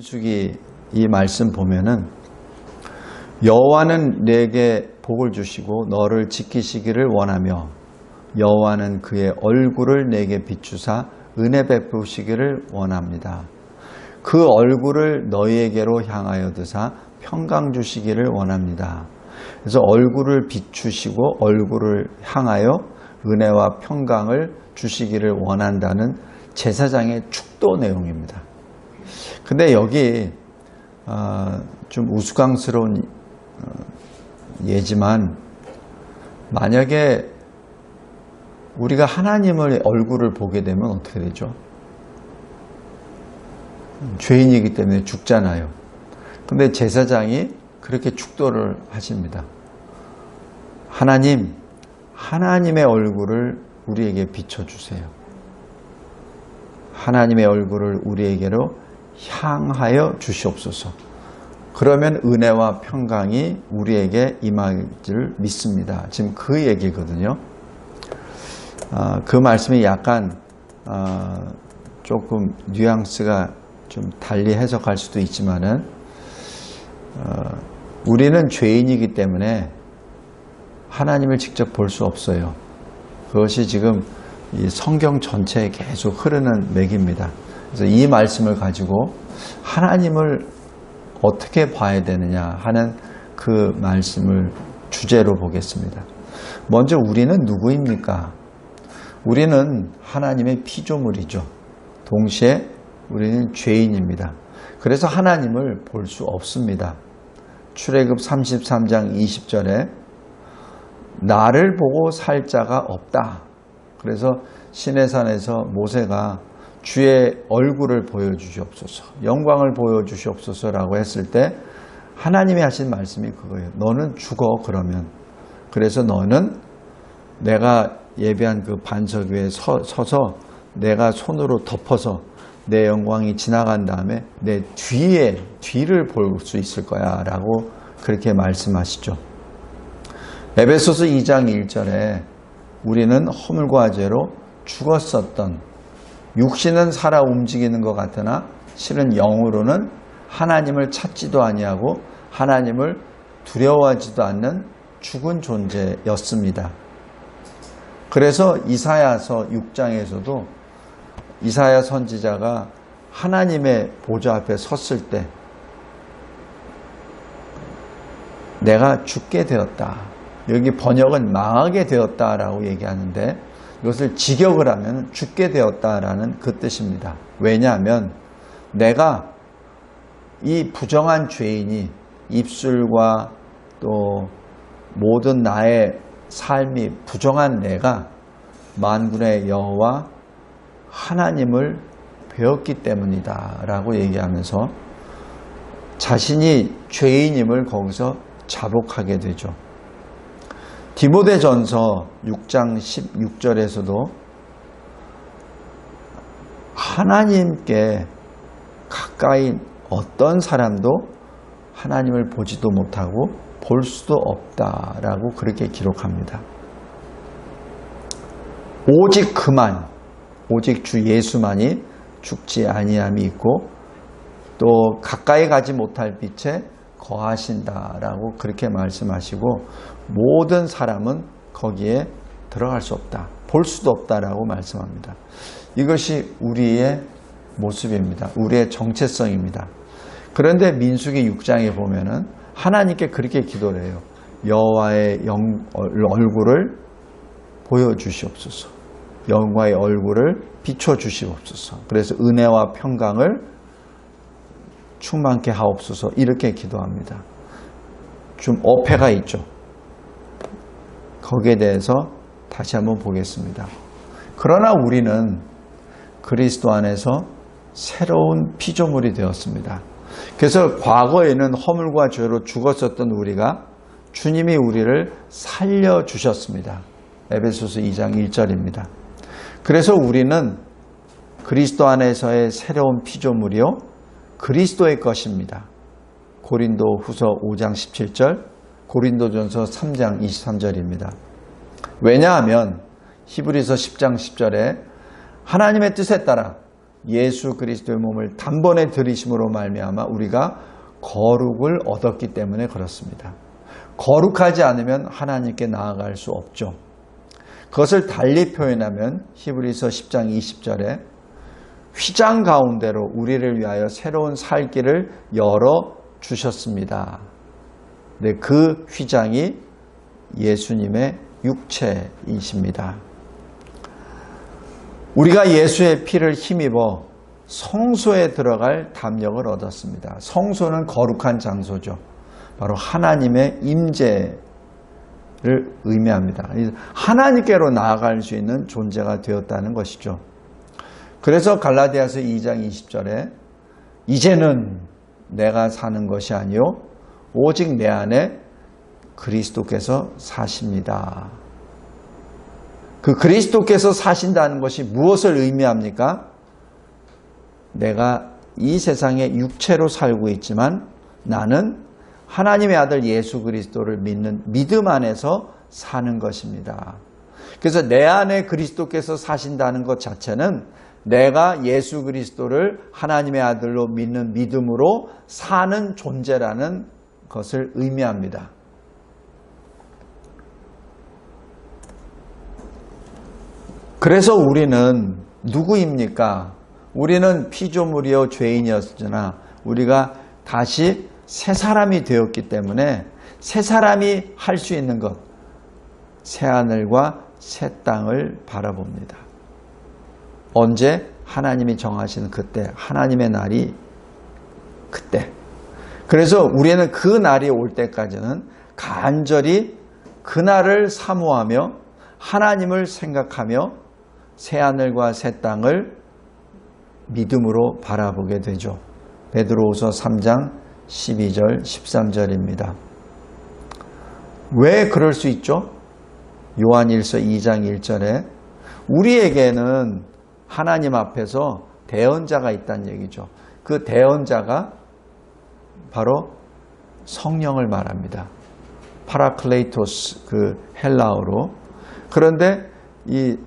민수기 이 말씀 보면은 여호와는 내게 복을 주시고 너를 지키시기를 원하며 여호와는 그의 얼굴을 내게 비추사 은혜 베푸시기를 원합니다. 그 얼굴을 너희에게로 향하여 드사 평강 주시기를 원합니다. 그래서 얼굴을 비추시고 얼굴을 향하여 은혜와 평강을 주시기를 원한다는 제사장의 축도 내용입니다. 근데 여기 좀 우스꽝스러운 예지만 만약에 우리가 하나님의 얼굴을 보게 되면 어떻게 되죠? 죄인이기 때문에 죽잖아요. 근데 제사장이 그렇게 축도를 하십니다. 하나님, 하나님의 얼굴을 우리에게 비춰주세요. 하나님의 얼굴을 우리에게로 향하여 주시옵소서. 그러면 은혜와 평강이 우리에게 임할 줄 믿습니다. 지금 그 얘기거든요. 그 말씀이 약간 조금 뉘앙스가 좀 달리 해석할 수도 있지만은 우리는 죄인이기 때문에 하나님을 직접 볼 수 없어요. 그것이 지금 이 성경 전체에 계속 흐르는 맥입니다. 그래서 이 말씀을 가지고 하나님을 어떻게 봐야 되느냐 하는 그 말씀을 주제로 보겠습니다. 먼저 우리는 누구입니까? 우리는 하나님의 피조물이죠. 동시에 우리는 죄인입니다. 그래서 하나님을 볼 수 없습니다. 출애굽 33장 20절에 나를 보고 살 자가 없다. 그래서 시내산에서 모세가 주의 얼굴을 보여주시옵소서, 영광을 보여주시옵소서라고 했을 때 하나님이 하신 말씀이 그거예요. 너는 죽어 그러면. 그래서 너는 내가 예배한 그 반석 위에 서서 내가 손으로 덮어서 내 영광이 지나간 다음에 내 뒤를 볼 수 있을 거야 라고 그렇게 말씀하시죠. 에베소서 2장 1절에 우리는 허물과 죄로 죽었었던, 육신은 살아 움직이는 것 같으나 실은 영으로는 하나님을 찾지도 아니하고 하나님을 두려워하지도 않는 죽은 존재였습니다. 그래서 이사야서 6장에서도 이사야 선지자가 하나님의 보좌 앞에 섰을 때 내가 죽게 되었다. 여기 번역은 망하게 되었다라고 얘기하는데 이것을 직역을 하면 죽게 되었다라는 그 뜻입니다. 왜냐하면 내가 이 부정한 죄인이 입술과 또 모든 나의 삶이 부정한 내가 만군의 여호와 하나님을 배웠기 때문이다 라고 얘기하면서 자신이 죄인임을 거기서 자복하게 되죠. 디모데전서 6장 16절에서도 하나님께 가까이 어떤 사람도 하나님을 보지도 못하고 볼 수도 없다라고 그렇게 기록합니다. 오직 그만, 오직 주 예수만이 죽지 아니함이 있고 또 가까이 가지 못할 빛에 거하신다라고 그렇게 말씀하시고 모든 사람은 거기에 들어갈 수 없다, 볼 수도 없다라고 말씀합니다. 이것이 우리의 모습입니다. 우리의 정체성입니다. 그런데 민수기 6장에 보면은 하나님께 그렇게 기도를 해요. 여호와의 얼굴을 보여주시옵소서. 여호와의 얼굴을 비춰주시옵소서. 그래서 은혜와 평강을 충만케 하옵소서 이렇게 기도합니다. 좀 어폐가 있죠. 거기에 대해서 다시 한번 보겠습니다. 그러나 우리는 그리스도 안에서 새로운 피조물이 되었습니다. 그래서 과거에는 허물과 죄로 죽었었던 우리가 주님이 우리를 살려주셨습니다. 에베소서 2장 1절입니다. 그래서 우리는 그리스도 안에서의 새로운 피조물이요 그리스도의 것입니다. 고린도 후서 5장 17절, 고린도전서 3장 23절입니다. 왜냐하면 히브리서 10장 10절에 하나님의 뜻에 따라 예수 그리스도의 몸을 단번에 들이심으로 말미암아 우리가 거룩을 얻었기 때문에 그렇습니다. 거룩하지 않으면 하나님께 나아갈 수 없죠. 그것을 달리 표현하면 히브리서 10장 20절에 휘장 가운데로 우리를 위하여 새로운 살 길을 열어주셨습니다. 네, 그 휘장이 예수님의 육체이십니다. 우리가 예수의 피를 힘입어 성소에 들어갈 담력을 얻었습니다. 성소는 거룩한 장소죠. 바로 하나님의 임재를 의미합니다. 하나님께로 나아갈 수 있는 존재가 되었다는 것이죠. 그래서 갈라디아서 2장 20절에 이제는 내가 사는 것이 아니요 오직 내 안에 그리스도께서 사십니다. 그 그리스도께서 사신다는 것이 무엇을 의미합니까? 내가 이 세상에 육체로 살고 있지만 나는 하나님의 아들 예수 그리스도를 믿는 믿음 안에서 사는 것입니다. 그래서 내 안에 그리스도께서 사신다는 것 자체는 내가 예수 그리스도를 하나님의 아들로 믿는 믿음으로 사는 존재라는 것을 의미합니다. 그래서 우리는 누구입니까? 우리는 피조물이요 죄인이었으나 우리가 다시 새 사람이 되었기 때문에 새 사람이 할 수 있는 것, 새 하늘과 새 땅을 바라봅니다. 언제? 하나님이 정하신 그때, 하나님의 날이 그때. 그래서 우리는 그 날이 올 때까지는 간절히 그 날을 사모하며 하나님을 생각하며 새 하늘과 새 땅을 믿음으로 바라보게 되죠. 베드로후서 3장 12절 13절입니다. 왜 그럴 수 있죠? 요한일서 2장 1절에 우리에게는 하나님 앞에서 대언자가 있다는 얘기죠. 그 대언자가 바로 성령을 말합니다. 파라클레이토스, 그 헬라어로. 그런데 이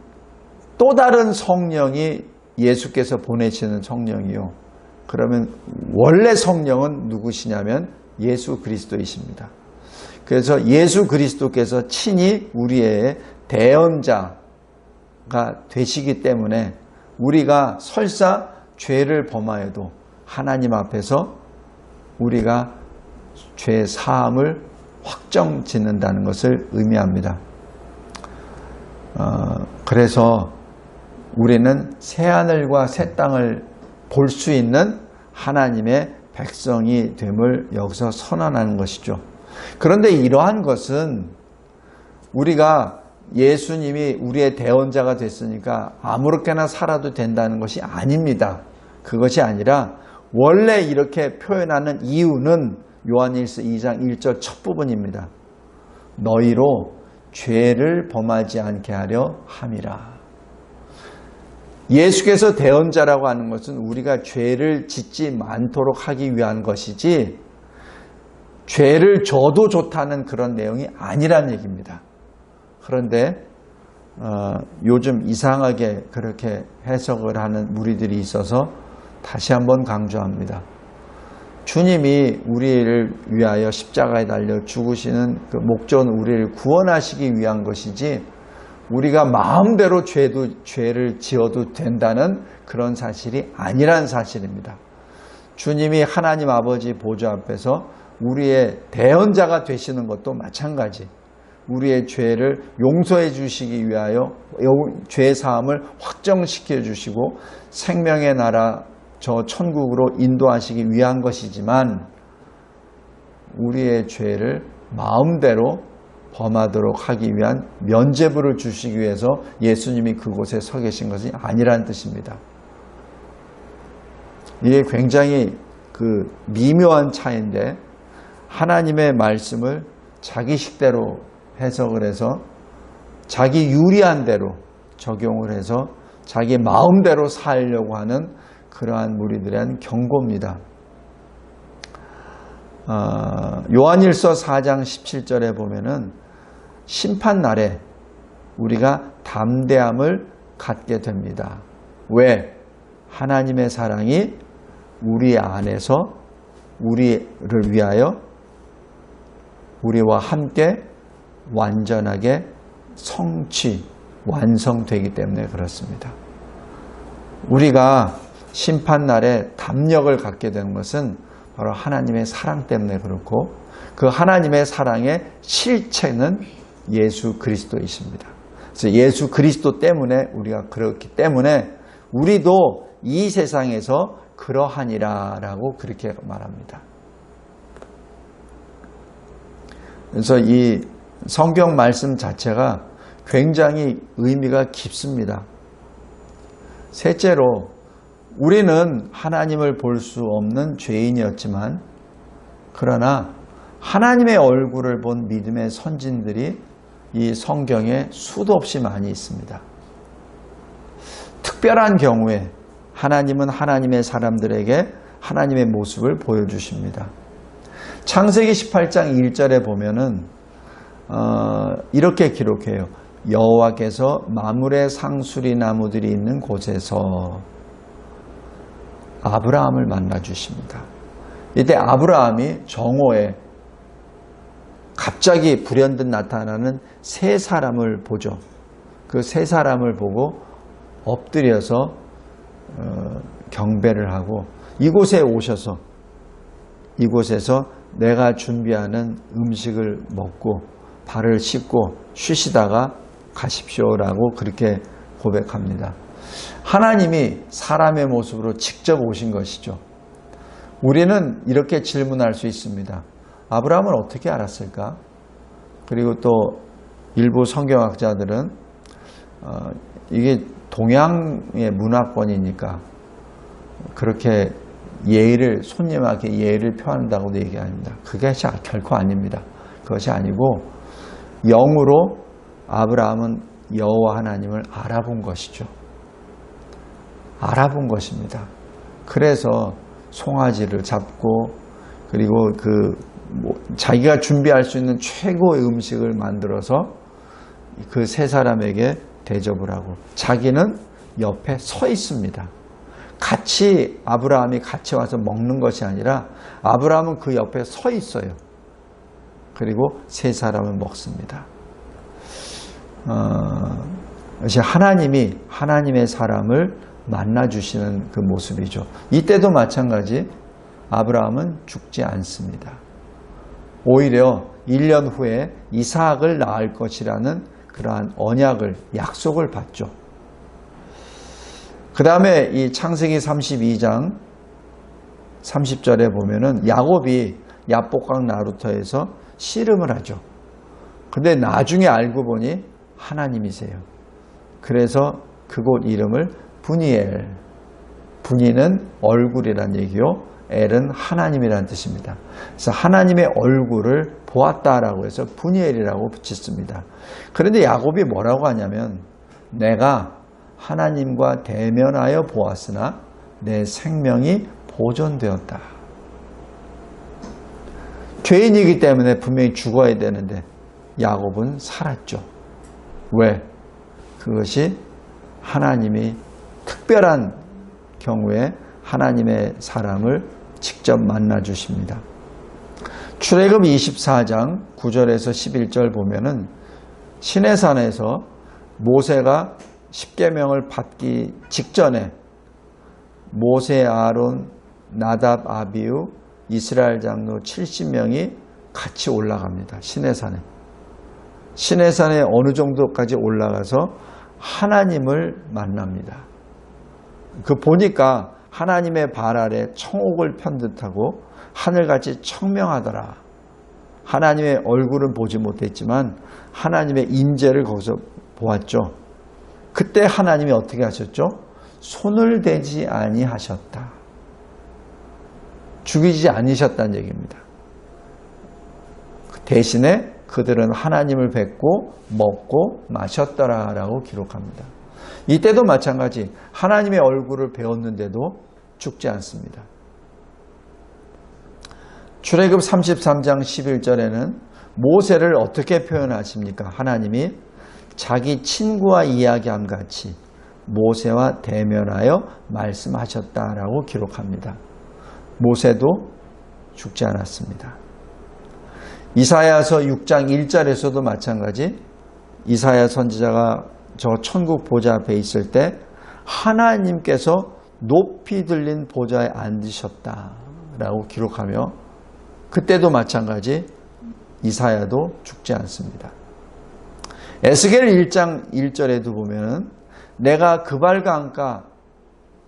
또 다른 성령이 예수께서 보내시는 성령이요. 그러면 원래 성령은 누구시냐면 예수 그리스도이십니다. 그래서 예수 그리스도께서 친히 우리의 대언자가 되시기 때문에 우리가 설사 죄를 범하여도 하나님 앞에서 우리가 죄 사함을 확정 짓는다는 것을 의미합니다. 그래서 우리는 새하늘과 새 땅을 볼 수 있는 하나님의 백성이 됨을 여기서 선언하는 것이죠. 그런데 이러한 것은 우리가 예수님이 우리의 대언자가 됐으니까 아무렇게나 살아도 된다는 것이 아닙니다. 그것이 아니라 원래 이렇게 표현하는 이유는 요한일서 2장 1절 첫 부분입니다. 너희로 죄를 범하지 않게 하려 함이라. 예수께서 대언자라고 하는 것은 우리가 죄를 짓지 않도록 하기 위한 것이지 죄를 져도 좋다는 그런 내용이 아니란 얘기입니다. 그런데 요즘 이상하게 그렇게 해석을 하는 무리들이 있어서 다시 한번 강조합니다. 주님이 우리를 위하여 십자가에 달려 죽으시는 그 목적은 우리를 구원하시기 위한 것이지 우리가 마음대로 죄를 지어도 된다는 그런 사실이 아니란 사실입니다. 주님이 하나님 아버지 보좌 앞에서 우리의 대언자가 되시는 것도 마찬가지. 우리의 죄를 용서해 주시기 위하여 죄 사함을 확정시켜 주시고 생명의 나라 저 천국으로 인도하시기 위한 것이지만 우리의 죄를 마음대로 범하도록 하기 위한 면죄부를 주시기 위해서 예수님이 그곳에 서 계신 것이 아니라는 뜻입니다. 이게 굉장히 그 미묘한 차이인데 하나님의 말씀을 자기 식대로 해석을 해서 자기 유리한 대로 적용을 해서 자기 마음대로 살려고 하는 그러한 무리들에 대한 경고입니다. 요한일서 4장 17절에 보면은 심판날에 우리가 담대함을 갖게 됩니다. 왜? 하나님의 사랑이 우리 안에서 우리를 위하여 우리와 함께 완전하게 완성되기 때문에 그렇습니다. 우리가 심판날에 담력을 갖게 되는 것은 바로 하나님의 사랑 때문에 그렇고, 그 하나님의 사랑의 실체는 예수 그리스도이십니다. 그래서 예수 그리스도 때문에 우리가 그렇기 때문에 우리도 이 세상에서 그러하니라 라고 그렇게 말합니다. 그래서 이 성경 말씀 자체가 굉장히 의미가 깊습니다. 셋째로, 우리는 하나님을 볼 수 없는 죄인이었지만, 그러나 하나님의 얼굴을 본 믿음의 선진들이 이 성경에 수도 없이 많이 있습니다. 특별한 경우에 하나님은 하나님의 사람들에게 하나님의 모습을 보여주십니다. 창세기 18장 1절에 보면은 이렇게 기록해요. 여호와께서 마물의 상수리 나무들이 있는 곳에서 아브라함을 만나 주십니다. 이때 아브라함이 정오에 갑자기 불현듯 나타나는 세 사람을 보죠. 그 세 사람을 보고 엎드려서 경배를 하고, 이곳에 오셔서 이곳에서 내가 준비하는 음식을 먹고 발을 씻고 쉬시다가 가십시오라고 그렇게 고백합니다. 하나님이 사람의 모습으로 직접 오신 것이죠. 우리는 이렇게 질문할 수 있습니다. 아브라함은 어떻게 알았을까? 그리고 또 일부 성경학자들은 이게 동양의 문화권이니까 그렇게 손님에게 예의를 표한다고도 얘기합니다. 그게 결코 아닙니다. 그것이 아니고 영으로 아브라함은 여호와 하나님을 알아본 것이죠. 알아본 것입니다. 그래서 송아지를 잡고, 그리고 자기가 준비할 수 있는 최고의 음식을 만들어서 그 세 사람에게 대접을 하고, 자기는 옆에 서 있습니다. 아브라함이 같이 와서 먹는 것이 아니라 아브라함은 그 옆에 서 있어요. 그리고 세 사람은 먹습니다. 하나님이 하나님의 사람을 만나주시는 그 모습이죠. 이때도 마찬가지 아브라함은 죽지 않습니다. 오히려 1년 후에 이삭을 낳을 것이라는 그러한 약속을 받죠. 그 다음에 이 창세기 32장 30절에 보면은 야곱이 야복강 나루터에서 씨름을 하죠. 근데 나중에 알고 보니 하나님이세요. 그래서 그곳 이름을 분이엘, 분이는 얼굴이란 얘기요, 엘은 하나님이란 뜻입니다. 그래서 하나님의 얼굴을 보았다라고 해서 분이엘이라고 붙였습니다. 그런데 야곱이 뭐라고 하냐면, 내가 하나님과 대면하여 보았으나 내 생명이 보존되었다. 죄인이기 때문에 분명히 죽어야 되는데 야곱은 살았죠. 왜? 그것이 하나님이 특별한 경우에 하나님의 사람을 직접 만나 주십니다. 출애굽 24장 9절에서 11절 보면은 시내산에서 모세가 십계명을 받기 직전에 모세, 아론, 나답, 아비후, 이스라엘 장로 70명이 같이 올라갑니다. 시내산에 어느 정도까지 올라가서 하나님을 만납니다. 보니까 하나님의 발 아래 청옥을 편 듯하고 하늘같이 청명하더라. 하나님의 얼굴은 보지 못했지만 하나님의 임재를 거기서 보았죠. 그때 하나님이 어떻게 하셨죠? 손을 대지 아니하셨다. 죽이지 않으셨다는 얘기입니다. 대신에 그들은 하나님을 뵙고 먹고 마셨더라라고 기록합니다. 이때도 마찬가지 하나님의 얼굴을 배웠는데도 죽지 않습니다. 출애굽 33장 11절에는 모세를 어떻게 표현하십니까? 하나님이 자기 친구와 이야기함 같이 모세와 대면하여 말씀하셨다라고 기록합니다. 모세도 죽지 않았습니다. 이사야서 6장 1절에서도 마찬가지, 이사야 선지자가 저 천국 보좌 앞에 있을 때 하나님께서 높이 들린 보좌에 앉으셨다라고 기록하며, 그때도 마찬가지 이사야도 죽지 않습니다. 에스겔 1장 1절에도 보면은 내가 그발강가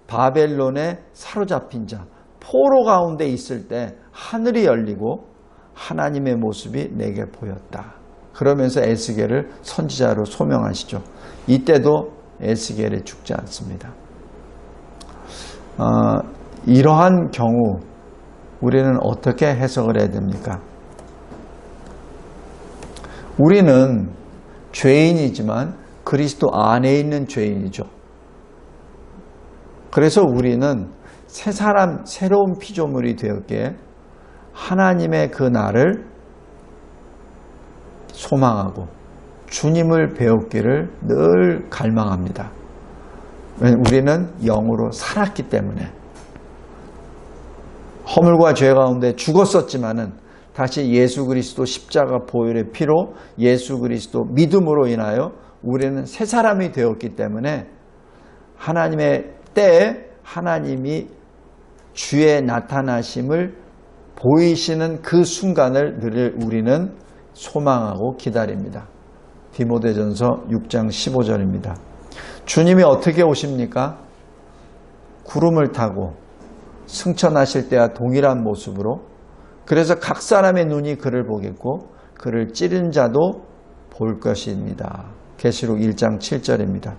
바벨론에 사로잡힌 자 포로 가운데 있을 때 하늘이 열리고 하나님의 모습이 내게 보였다. 그러면서 에스겔을 선지자로 소명하시죠. 이때도 에스겔이 죽지 않습니다. 이러한 경우 우리는 어떻게 해석을 해야 됩니까? 우리는 죄인이지만 그리스도 안에 있는 죄인이죠. 그래서 우리는 새 사람, 새로운 피조물이 되었기에 하나님의 그 날을 소망하고 주님을 배우기를 늘 갈망합니다. 우리는 영으로 살았기 때문에. 허물과 죄 가운데 죽었었지만은 다시 예수 그리스도 십자가 보혈의 피로 예수 그리스도 믿음으로 인하여 우리는 새 사람이 되었기 때문에 하나님의 때에 하나님이 주의 나타나심을 보이시는 그 순간을 늘 우리는 소망하고 기다립니다. 디모데전서 6장 15절입니다. 주님이 어떻게 오십니까? 구름을 타고 승천하실 때와 동일한 모습으로. 그래서 각 사람의 눈이 그를 보겠고 그를 찌른 자도 볼 것입니다. 계시록 1장 7절입니다.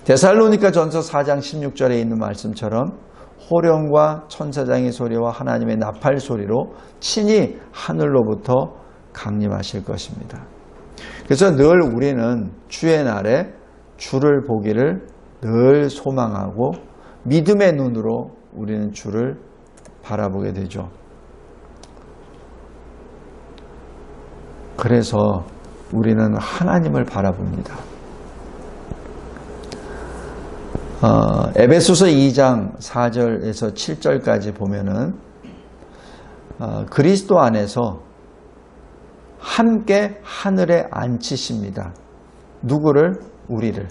데살로니가 전서 4장 16절에 있는 말씀처럼 호령과 천사장의 소리와 하나님의 나팔 소리로 친히 하늘로부터 강림하실 것입니다. 그래서 늘 우리는 주의 날에 주를 보기를 늘 소망하고 믿음의 눈으로 우리는 주를 바라보게 되죠. 그래서 우리는 하나님을 바라봅니다. 에베소서 2장 4절에서 7절까지 보면은 그리스도 안에서 함께 하늘에 앉히십니다. 누구를? 우리를.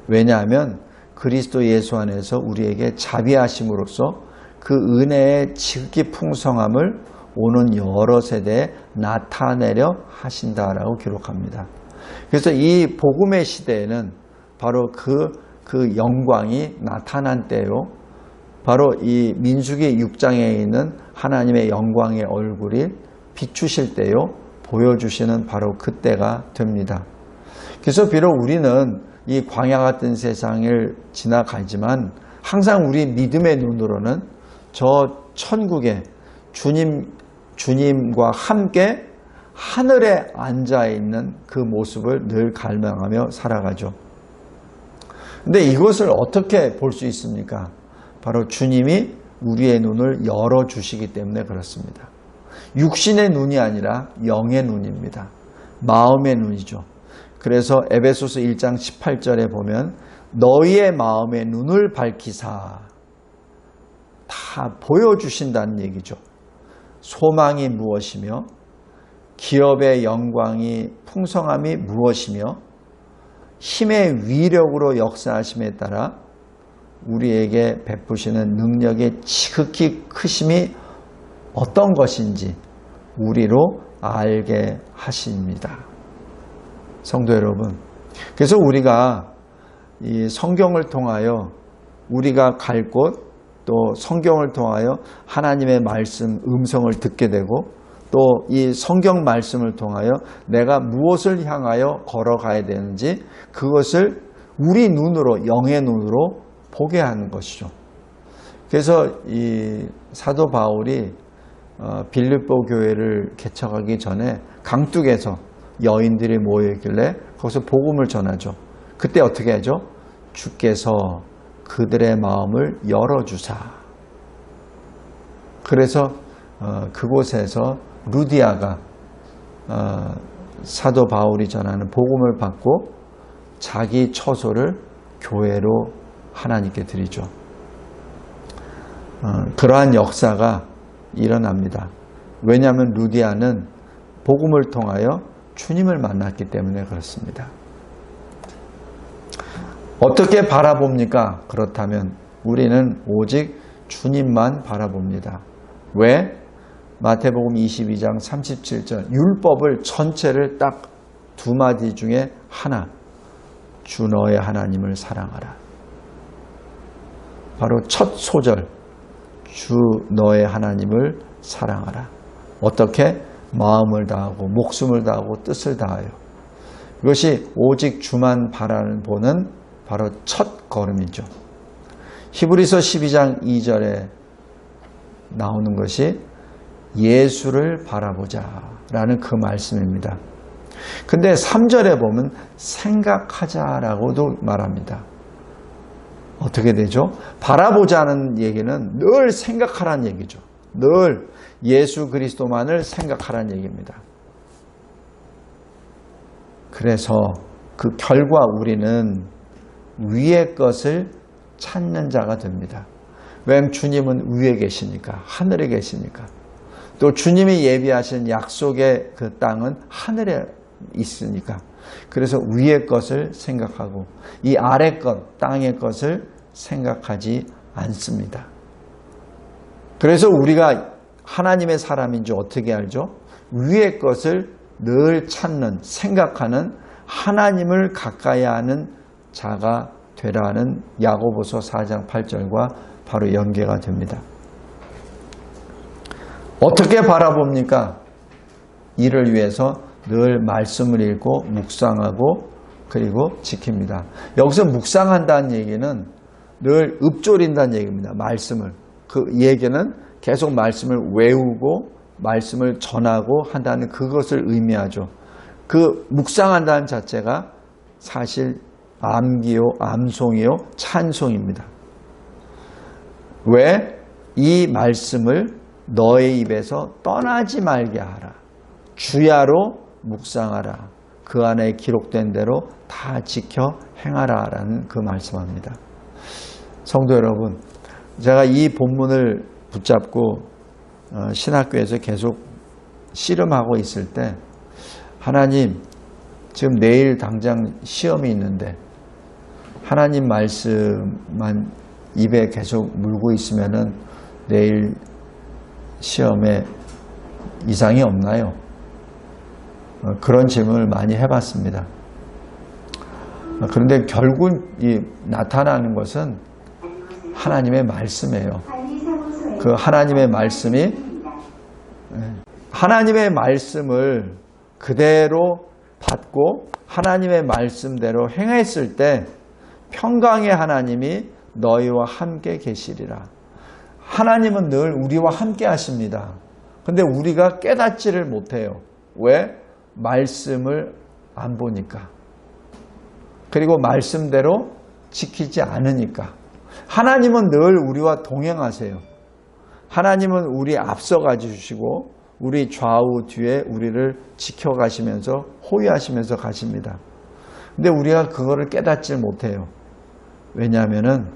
왜냐하면 그리스도 예수 안에서 우리에게 자비하심으로써 그 은혜의 지극히 풍성함을 오는 여러 세대에 나타내려 하신다라고 기록합니다. 그래서 이 복음의 시대에는 바로 그 영광이 나타난 때요. 바로 이 민수기 6장에 있는 하나님의 영광의 얼굴이 비추실 때요. 보여주시는 바로 그때가 됩니다. 그래서 비록 우리는 이 광야 같은 세상을 지나가지만 항상 우리 믿음의 눈으로는 저 천국에 주님과 함께 하늘에 앉아있는 그 모습을 늘 갈망하며 살아가죠. 근데 이것을 어떻게 볼 수 있습니까? 바로 주님이 우리의 눈을 열어주시기 때문에 그렇습니다. 육신의 눈이 아니라 영의 눈입니다. 마음의 눈이죠. 그래서 에베소서 1장 18절에 보면 너희의 마음의 눈을 밝히사 다 보여주신다는 얘기죠. 소망이 무엇이며 기업의 영광이 풍성함이 무엇이며 힘의 위력으로 역사하심에 따라 우리에게 베푸시는 능력의 지극히 크심이 어떤 것인지 우리로 알게 하십니다. 성도 여러분, 그래서 우리가 이 성경을 통하여 우리가 갈 곳, 또 성경을 통하여 하나님의 말씀, 음성을 듣게 되고 또 이 성경 말씀을 통하여 내가 무엇을 향하여 걸어가야 되는지 그것을 우리 눈으로, 영의 눈으로 보게 하는 것이죠. 그래서 이 사도 바울이 빌립보 교회를 개척하기 전에 강둑에서 여인들이 모여있길래 거기서 복음을 전하죠. 그때 어떻게 하죠? 주께서 그들의 마음을 열어주사. 그래서 그곳에서 루디아가 사도 바울이 전하는 복음을 받고 자기 처소를 교회로 하나님께 드리죠. 그러한 역사가 일어납니다. 왜냐하면 루디아는 복음을 통하여 주님을 만났기 때문에 그렇습니다. 어떻게 바라봅니까? 그렇다면 우리는 오직 주님만 바라봅니다. 왜? 마태복음 22장 37절 율법을 전체를 딱 두 마디 중에 하나, 주 너의 하나님을 사랑하라. 바로 첫 소절, 주 너의 하나님을 사랑하라. 어떻게? 마음을 다하고 목숨을 다하고 뜻을 다하여. 이것이 오직 주만 바라보는 바로 첫 걸음이죠. 히브리서 12장 2절에 나오는 것이 예수를 바라보자 라는 그 말씀입니다. 근데 3절에 보면 생각하자라고도 말합니다. 어떻게 되죠? 바라보자는 얘기는 늘 생각하라는 얘기죠. 늘 예수 그리스도만을 생각하라는 얘기입니다. 그래서 그 결과 우리는 위의 것을 찾는 자가 됩니다. 왜냐하면 주님은 위에 계시니까, 하늘에 계시니까. 또 주님이 예비하신 약속의 그 땅은 하늘에 있으니까. 그래서 위의 것을 생각하고 이 아래 것, 땅의 것을 생각하지 않습니다. 그래서 우리가 하나님의 사람인지 어떻게 알죠? 위의 것을 늘 찾는, 생각하는, 하나님을 가까이 하는 자가 되라는 야고보서 4장 8절과 바로 연계가 됩니다. 어떻게 바라봅니까? 이를 위해서 늘 말씀을 읽고 묵상하고 그리고 지킵니다. 여기서 묵상한다는 얘기는 늘 읊조린다는 얘기입니다. 말씀을. 그 얘기는 계속 말씀을 외우고 말씀을 전하고 한다는 그것을 의미하죠. 그 묵상한다는 자체가 사실 암기요, 암송이요, 찬송입니다. 왜? 이 말씀을 너의 입에서 떠나지 말게 하라. 주야로 묵상하라. 그 안에 기록된 대로 다 지켜 행하라라는 그 말씀합니다. 성도 여러분, 제가 이 본문을 붙잡고 신학교에서 계속 씨름하고 있을 때 하나님, 지금 내일 당장 시험이 있는데 하나님 말씀만 입에 계속 물고 있으면은 내일 시험에 이상이 없나요? 그런 질문을 많이 해봤습니다. 그런데 결국 나타나는 것은 하나님의 말씀이에요. 그 하나님의 말씀을 그대로 받고 하나님의 말씀대로 행했을 때 평강의 하나님이 너희와 함께 계시리라. 하나님은 늘 우리와 함께 하십니다. 근데 우리가 깨닫지를 못해요. 왜? 말씀을 안 보니까. 그리고 말씀대로 지키지 않으니까. 하나님은 늘 우리와 동행하세요. 하나님은 우리 앞서가 주시고 우리 좌우 뒤에 우리를 지켜가시면서 호위하시면서 가십니다. 근데 우리가 그거를 깨닫지 못해요. 왜냐하면은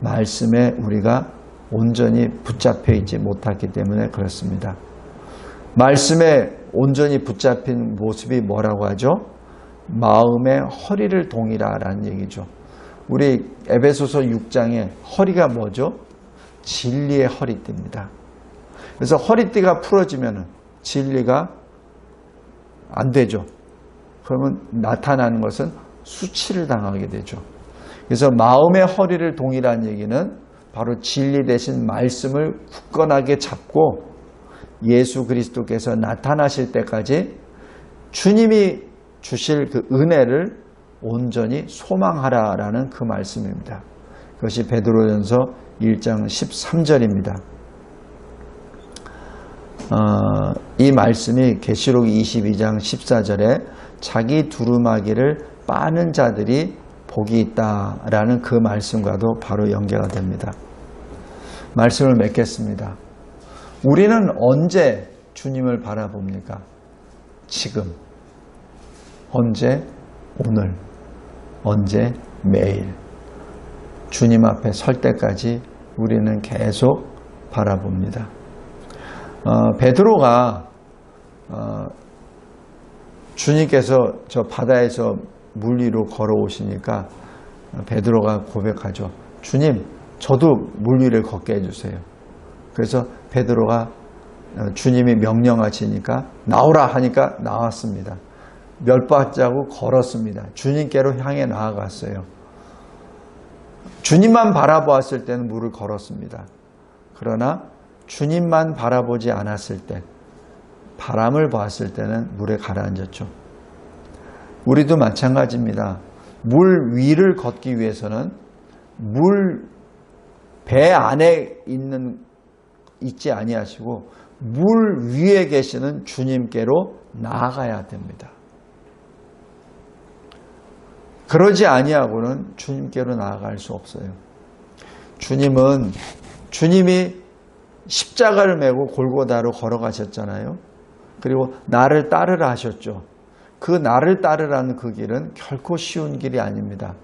말씀에 우리가 온전히 붙잡혀 있지 못했기 때문에 그렇습니다. 말씀에 온전히 붙잡힌 모습이 뭐라고 하죠? 마음의 허리를 동이라라는 얘기죠. 우리 에베소서 6장에 허리가 뭐죠? 진리의 허리띠입니다. 그래서 허리띠가 풀어지면 진리가 안 되죠. 그러면 나타나는 것은 수치를 당하게 되죠. 그래서 마음의 허리를 동이라는 얘기는 바로 진리 대신 말씀을 굳건하게 잡고 예수 그리스도께서 나타나실 때까지 주님이 주실 그 은혜를 온전히 소망하라라는 그 말씀입니다. 그것이 베드로전서 1장 13절입니다. 이 말씀이 계시록 22장 14절에 자기 두루마기를 빠는 자들이 복이 있다라는 그 말씀과도 바로 연계가 됩니다. 말씀을 맺겠습니다. 우리는 언제 주님을 바라봅니까? 지금. 언제? 오늘. 언제? 매일. 주님 앞에 설 때까지 우리는 계속 바라봅니다. 베드로가 주님께서 저 바다에서 물 위로 걸어오시니까 베드로가 고백하죠. 주님, 저도 물 위를 걷게 해주세요. 그래서 베드로가 주님이 명령하시니까 나오라 하니까 나왔습니다. 몇 발자국 걸었습니다. 주님께로 향해 나아갔어요. 주님만 바라보았을 때는 물을 걸었습니다. 그러나 주님만 바라보지 않았을 때, 바람을 보았을 때는 물에 가라앉았죠. 우리도 마찬가지입니다. 물 위를 걷기 위해서는 배 안에 있지 아니하시고 물 위에 계시는 주님께로 나아가야 됩니다. 그러지 아니하고는 주님께로 나아갈 수 없어요. 주님이 십자가를 메고 골고다로 걸어가셨잖아요. 그리고 나를 따르라 하셨죠. 그 나를 따르라는 그 길은 결코 쉬운 길이 아닙니다.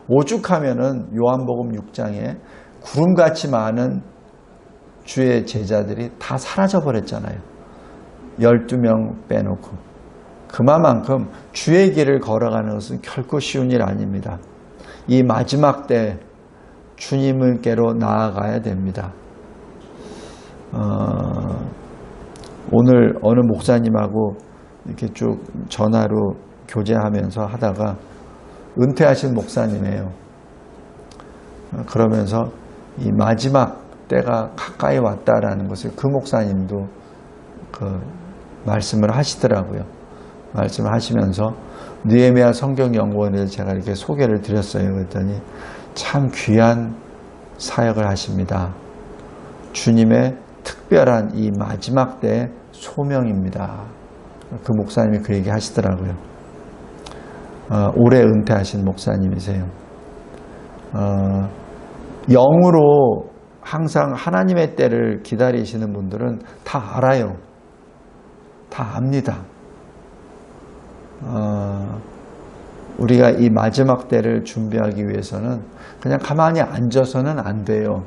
오죽하면은 요한복음 6장에 구름같이 많은 주의 제자들이 다 사라져 버렸잖아요. 12명 빼놓고. 그만큼 주의 길을 걸어가는 것은 결코 쉬운 일 아닙니다. 이 마지막 때 주님께로 나아가야 됩니다. 오늘 어느 목사님하고 이렇게 쭉 전화로 교제하면서 하다가 은퇴하신 목사님이에요. 그러면서 이 마지막 때가 가까이 왔다라는 것을 그 목사님도 말씀을 하시더라고요. 말씀을 하시면서 느헤미야 성경연구원에 제가 이렇게 소개를 드렸어요. 그랬더니 참 귀한 사역을 하십니다. 주님의 특별한 이 마지막 때의 소명입니다. 그 목사님이 그 얘기 하시더라고요. 올해 은퇴하신 목사님이세요. 영으로 항상 하나님의 때를 기다리시는 분들은 다 알아요. 다 압니다. 우리가 이 마지막 때를 준비하기 위해서는 그냥 가만히 앉아서는 안 돼요.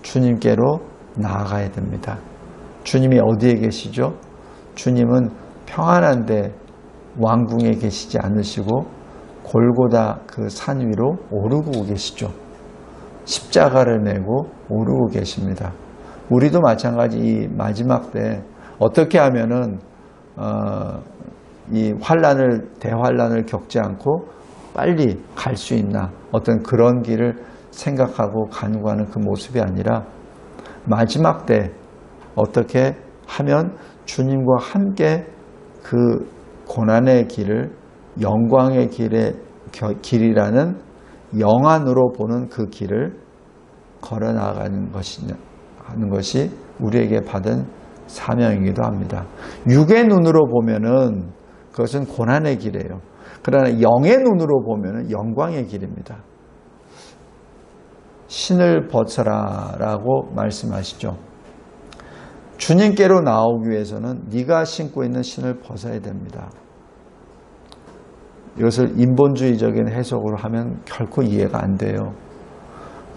주님께로 나아가야 됩니다. 주님이 어디에 계시죠? 주님은 평안한데 왕궁에 계시지 않으시고 골고다 그 산 위로 오르고 계시죠. 십자가를 메고 오르고 계십니다. 우리도 마찬가지 이 마지막 때 어떻게 하면은 이 대환란을 겪지 않고 빨리 갈 수 있나, 어떤 그런 길을 생각하고 간구하는 그 모습이 아니라 마지막 때 어떻게 하면 주님과 함께 그 고난의 길을 영광의 길이라는 영안으로 보는 그 길을 걸어 나가는 것이 우리에게 받은 사명이기도 합니다. 육의 눈으로 보면은 그것은 고난의 길이에요. 그러나 영의 눈으로 보면은 영광의 길입니다. 신을 벗어라라고 말씀하시죠. 주님께로 나오기 위해서는 네가 신고 있는 신을 벗어야 됩니다. 이것을 인본주의적인 해석으로 하면 결코 이해가 안 돼요.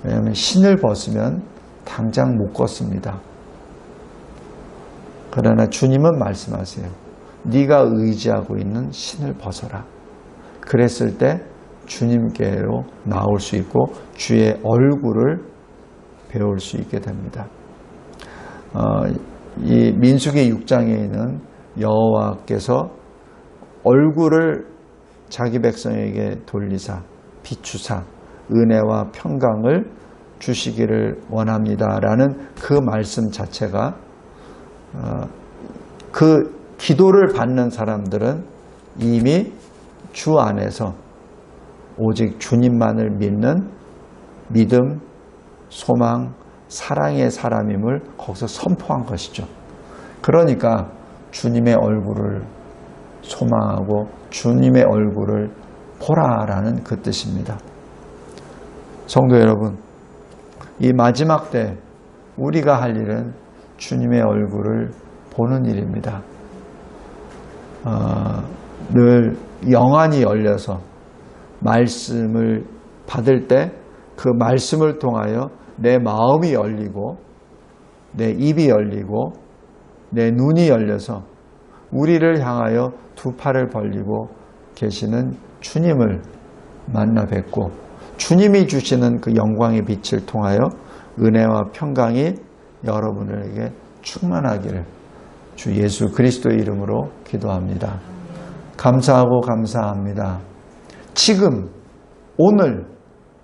왜냐하면 신을 벗으면 당장 못 걷습니다. 그러나 주님은 말씀하세요. 네가 의지하고 있는 신을 벗어라. 그랬을 때 주님께로 나올 수 있고 주의 얼굴을 배울 수 있게 됩니다. 이 민수기 6장에 있는 여호와께서 얼굴을 자기 백성에게 돌리사 비추사 은혜와 평강을 주시기를 원합니다라는 그 말씀 자체가 그 기도를 받는 사람들은 이미 주 안에서 오직 주님만을 믿는 믿음, 소망, 사랑의 사람임을 거기서 선포한 것이죠. 그러니까 주님의 얼굴을 소망하고 주님의 얼굴을 보라라는 그 뜻입니다. 성도 여러분, 이 마지막 때 우리가 할 일은 주님의 얼굴을 보는 일입니다. 늘 영안이 열려서 말씀을 받을 때 그 말씀을 통하여 내 마음이 열리고 내 입이 열리고 내 눈이 열려서 우리를 향하여 두 팔을 벌리고 계시는 주님을 만나 뵙고 주님이 주시는 그 영광의 빛을 통하여 은혜와 평강이 여러분에게 충만하기를 주 예수 그리스도의 이름으로 기도합니다. 감사하고 감사합니다. 지금 오늘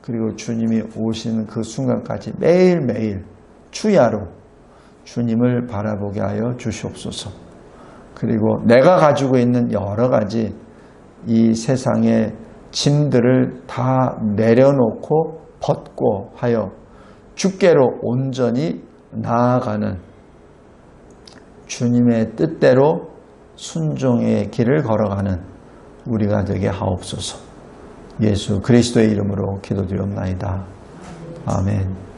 그리고 주님이 오시는 그 순간까지 매일매일 주야로 주님을 바라보게 하여 주시옵소서. 그리고 내가 가지고 있는 여러 가지 이 세상의 짐들을 다 내려놓고 벗고 하여 주께로 온전히 나아가는 주님의 뜻대로 순종의 길을 걸어가는 우리가 되게 하옵소서. 예수 그리스도의 이름으로 기도드리옵나이다. 아멘.